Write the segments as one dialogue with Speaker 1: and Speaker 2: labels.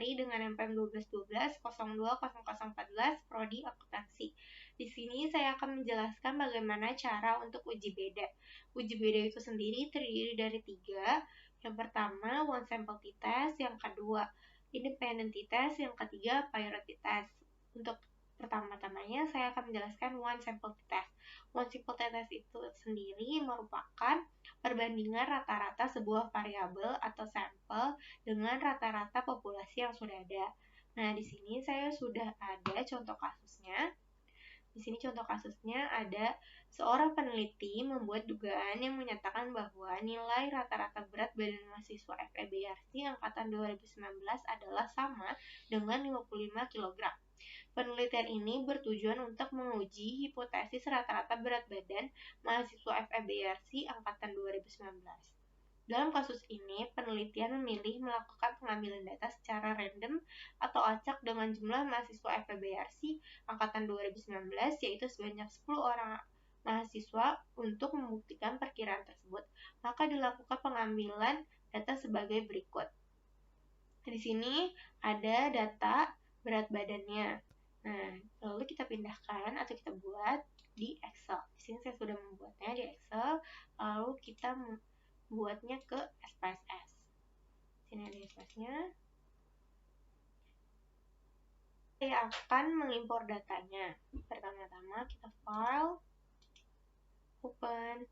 Speaker 1: sendiri dengan MPM 1212 020014 Prodi Akuntansi. Di sini saya akan menjelaskan bagaimana cara untuk uji beda. Uji beda itu sendiri terdiri dari 3. Yang pertama, one sample t-test. Yang kedua, independent t-test. Yang ketiga, priority test. Untuk pertama-tamanya, saya akan menjelaskan one sample t-test. One sample t-test itu sendiri merupakan perbandingan rata-rata sebuah variabel atau sampel dengan rata-rata populasi yang sudah ada. Nah, di sini saya sudah ada contoh kasusnya. Di sini contoh kasusnya ada seorang peneliti membuat dugaan yang menyatakan bahwa nilai rata-rata berat badan mahasiswa FEBRC angkatan 2019 adalah sama dengan 55 kg. Penelitian ini bertujuan untuk menguji hipotesis rata-rata berat badan mahasiswa FEBRC angkatan 2019. Dalam kasus ini, penelitian memilih melakukan pengambilan data secara random atau acak dengan jumlah mahasiswa FEBRC angkatan 2019, yaitu sebanyak 10 orang mahasiswa untuk membuktikan perkiraan tersebut. Maka dilakukan pengambilan data sebagai berikut. Di sini ada data berat badannya. Nah, lalu kita pindahkan atau kita buat di Excel. Di sini saya sudah membuatnya di Excel, lalu kita buatnya ke SPSS. Sini ada SPSS-nya. Saya akan mengimpor datanya. Pertama-tama kita file, open,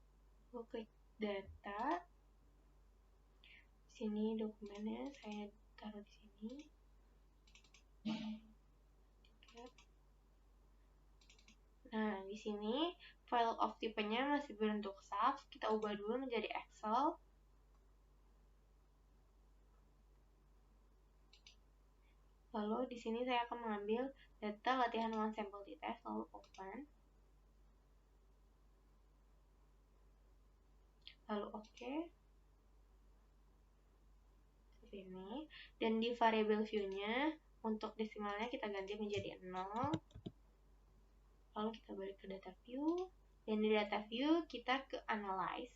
Speaker 1: klik data. Sini dokumennya saya taruh di sini. Nah, di sini file of tipenya masih berbentuk SAF. Kita ubah dulu menjadi Excel. Lalu di sini saya akan mengambil data latihan one sample t-test, lalu open. Lalu oke. Seperti ini. Dan di variable view-nya, untuk desimalnya kita ganti menjadi 0. Lalu kita balik ke data view. Dan di data view kita ke analyze.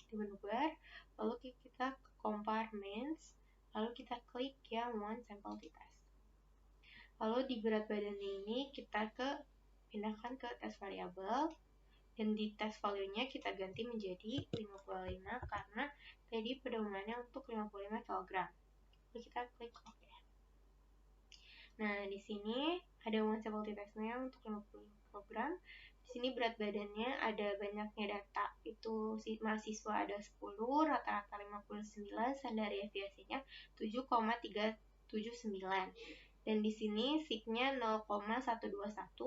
Speaker 1: Di menu bar. Lalu kita ke compartments. Lalu kita klik yang one sample t-test. Lalu di berat badan ini kita pindahkan ke test variabel, dan di test value-nya kita ganti menjadi 55 karena tadi pedomannya untuk 55 kg. Lalu kita klik OK. Nah, di sini ada one sample t-test-nya untuk 55 kg. Di sini berat badannya ada banyaknya data. Itu mahasiswa ada 10, rata-rata 59, standar deviasinya 7,379. Dan di sini sig-nya 0,121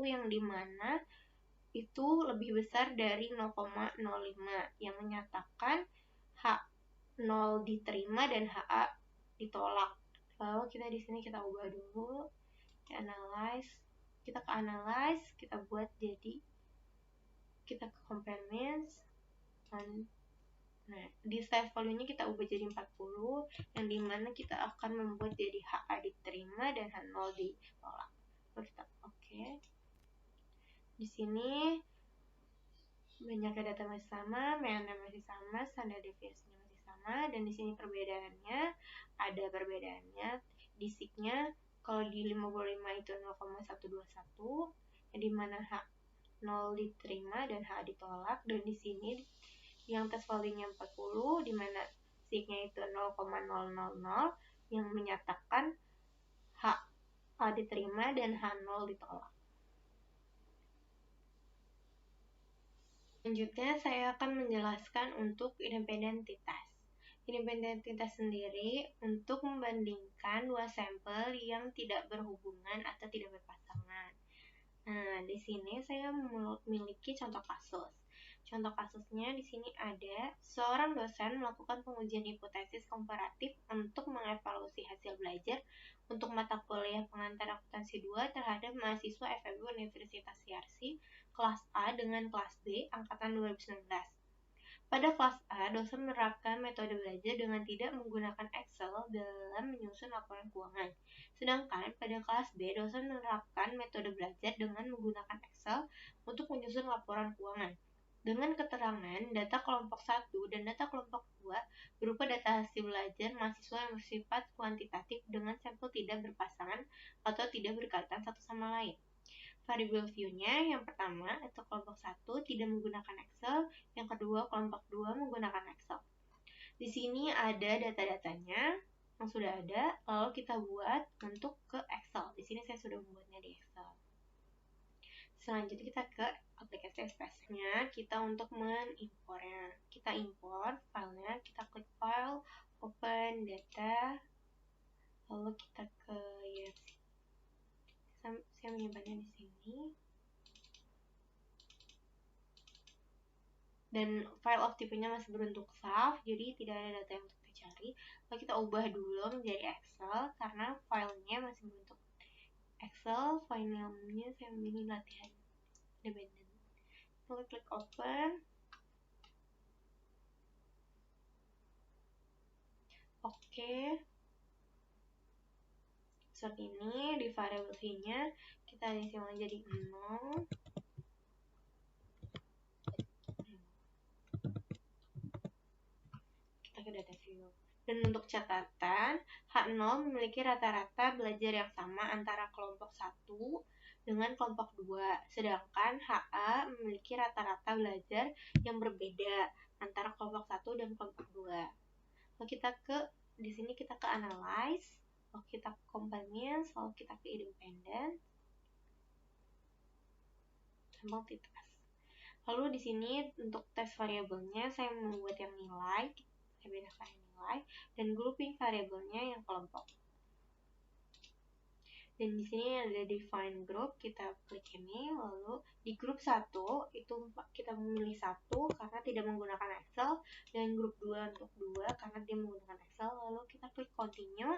Speaker 1: yang dimana itu lebih besar dari 0,05 yang menyatakan H0 diterima dan HA ditolak. Lalu kita di sini kita ubah dulu, analyze, kita ke analyze, kita buat jadi, kita ke compartments. Nah, di size volume-nya kita ubah jadi 40, yang dimana kita akan membuat jadi HA diterima dan H0 ditolak. Lalu kita oke. Di sini banyak data masih sama, MNM masih sama, standar deviasinya masih sama, dan di sini perbedaannya ada perbedaannya. Di sig-nya kalau di 55 itu 0,121, yang dimana H0 diterima dan HA ditolak, dan di sini yang tes value-nya 40, di mana sig-nya itu 0,000 yang menyatakan HA diterima dan H0 ditolak. Selanjutnya saya akan menjelaskan untuk independent t-test. Independent t-test sendiri untuk membandingkan dua sampel yang tidak berhubungan atau tidak berpasangan. Nah, di sini saya memiliki contoh kasus. Contoh kasusnya di sini ada seorang dosen melakukan pengujian hipotesis komparatif untuk mengevaluasi hasil belajar untuk mata kuliah pengantar akuntansi 2 terhadap mahasiswa FEB Universitas Yarsi kelas A dengan kelas B angkatan 2019. Pada kelas A, dosen menerapkan metode belajar dengan tidak menggunakan Excel dalam menyusun laporan keuangan. Sedangkan pada kelas B, dosen menerapkan metode belajar dengan menggunakan Excel untuk menyusun laporan keuangan. dengan keterangan data kelompok 1 dan data kelompok 2 berupa data hasil belajar mahasiswa yang bersifat kuantitatif dengan sampel tidak berpasangan atau tidak berkaitan satu sama lain. Variable view-nya yang pertama itu kelompok 1 tidak menggunakan Excel, yang kedua kelompok 2 menggunakan Excel. Di sini ada data-datanya yang sudah ada, lalu kita buat untuk ke Excel. Di sini saya sudah membuatnya di Excel. Selanjutnya kita ke aplikasi SPS-nya, kita untuk mengimpornya. Kita import filenya, kita klik file, open data, lalu kita ke saya menyimpannya di sini. Dan file of tipenya masih berbentuk SAF, jadi tidak ada data yang untuk dicari. Lalu kita ubah dulu menjadi Excel karena filenya masih berbentuk Excel. Filenya saya memilih latihan dependent. Lalu klik open. Oke. Seperti ini, di variable v-nya kita isi jadi 0. Kita ke data view. Dan untuk catatan, H0 memiliki rata-rata belajar yang sama antara kelompok 1 dengan kelompok 2, sedangkan HA memiliki rata-rata belajar yang berbeda antara kelompok 1 dan kelompok 2. Lalu kita di sini kita ke analyze, lalu kita ke companions, lalu kita ke independent, sampel t-test. Lalu di sini untuk tes variabelnya saya membuat yang nilai, saya bedakan nilai, dan grouping variabelnya yang kelompok. Dan di sini ada define group, kita klik ini, lalu di grup 1 itu kita memilih 1 karena tidak menggunakan Excel, dan grup 2 untuk 2 karena dia menggunakan Excel, lalu kita klik continue,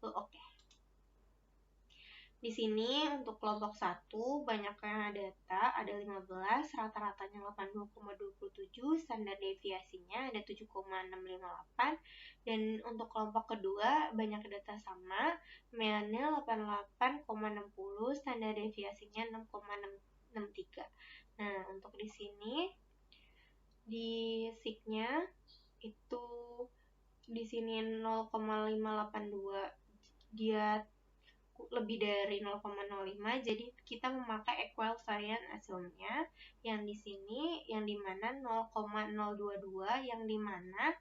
Speaker 1: lalu oke. Di sini untuk kelompok 1 banyaknya data ada 15, rata-ratanya 80,27, standar deviasinya ada 7,658, dan untuk kelompok kedua banyak data sama, meannya 88,60, standar deviasinya 6,63. Nah, untuk di sini di SIG-nya itu di sini 0,582, dia lebih dari 0,05, jadi kita memakai equal variant hasilnya yang di sini, yang dimana 0,022, yang dimana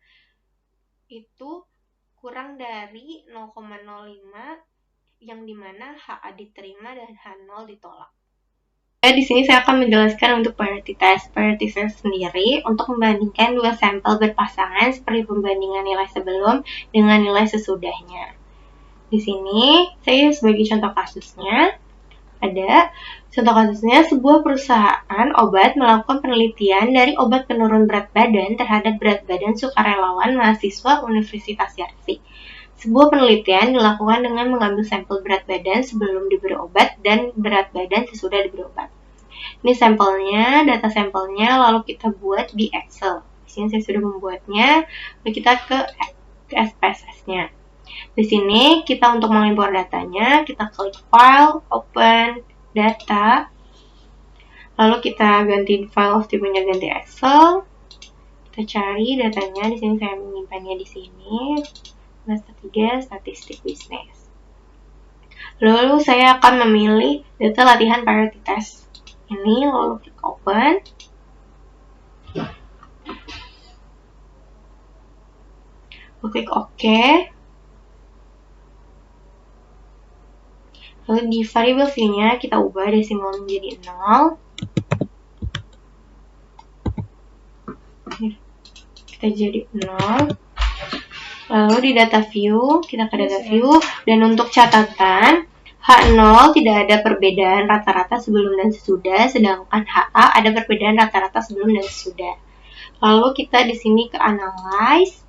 Speaker 1: itu kurang dari 0,05, yang dimana HA diterima dan H0 ditolak. Di sini saya akan menjelaskan untuk priority test. Priority test sendiri untuk membandingkan dua sampel berpasangan seperti pembandingan nilai sebelum dengan nilai sesudahnya. Di sini saya sebagai contoh kasusnya ada sebuah perusahaan obat melakukan penelitian dari obat penurun berat badan terhadap berat badan sukarelawan mahasiswa Universitas Yarsi. Sebuah penelitian dilakukan dengan mengambil sampel berat badan sebelum diberi obat dan berat badan sesudah diberi obat. Ini sampelnya, data sampelnya, lalu kita buat di Excel. Di sini saya sudah membuatnya, lalu kita ke SPSS-nya. Di sini kita untuk mengimpor datanya, kita klik file, open, data, lalu kita ganti file of tipenya ganti Excel, kita cari datanya. Di sini saya menyimpannya di sini, semester 3 statistik bisnis. Lalu saya akan memilih data latihan priority test ini, lalu klik open. Lalu klik OK. Lalu di variable v-nya kita ubah desimal menjadi 0. Kita jadi 0. Lalu di data view, kita ke data view, dan untuk catatan H0 tidak ada perbedaan rata-rata sebelum dan sesudah, sedangkan HA ada perbedaan rata-rata sebelum dan sesudah. Lalu kita di sini ke analyze,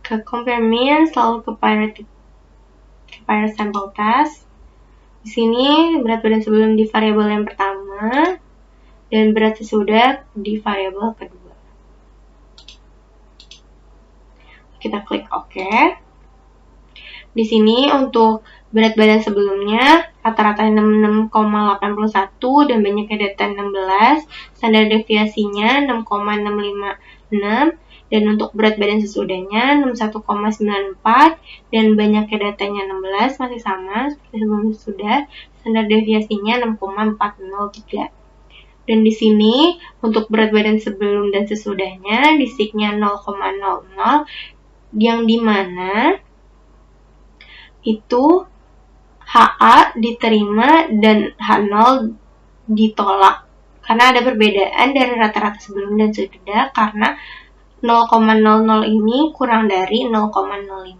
Speaker 1: ke compare means, lalu ke priority sample test. Di sini berat badan sebelum di variabel yang pertama dan berat sesudah di variabel kedua. Kita klik OK. Di sini untuk berat badan sebelumnya rata-ratanya 66,81 dan banyaknya data 16, standar deviasinya 6,656, dan untuk berat badan sesudahnya 61,94 dan banyaknya datanya 16, masih sama seperti sebelum sudah, standar deviasinya 6,403. Dan di sini untuk berat badan sebelum dan sesudahnya disiknya 0,00, yang dimana itu HA diterima dan H0 ditolak karena ada perbedaan dari rata-rata sebelum dan sesudah karena 0,00 ini kurang dari 0,05.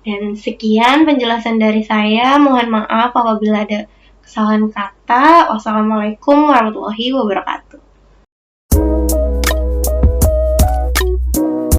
Speaker 1: Dan sekian penjelasan dari saya. Mohon maaf apabila ada kesalahan kata. Wassalamualaikum warahmatullahi wabarakatuh.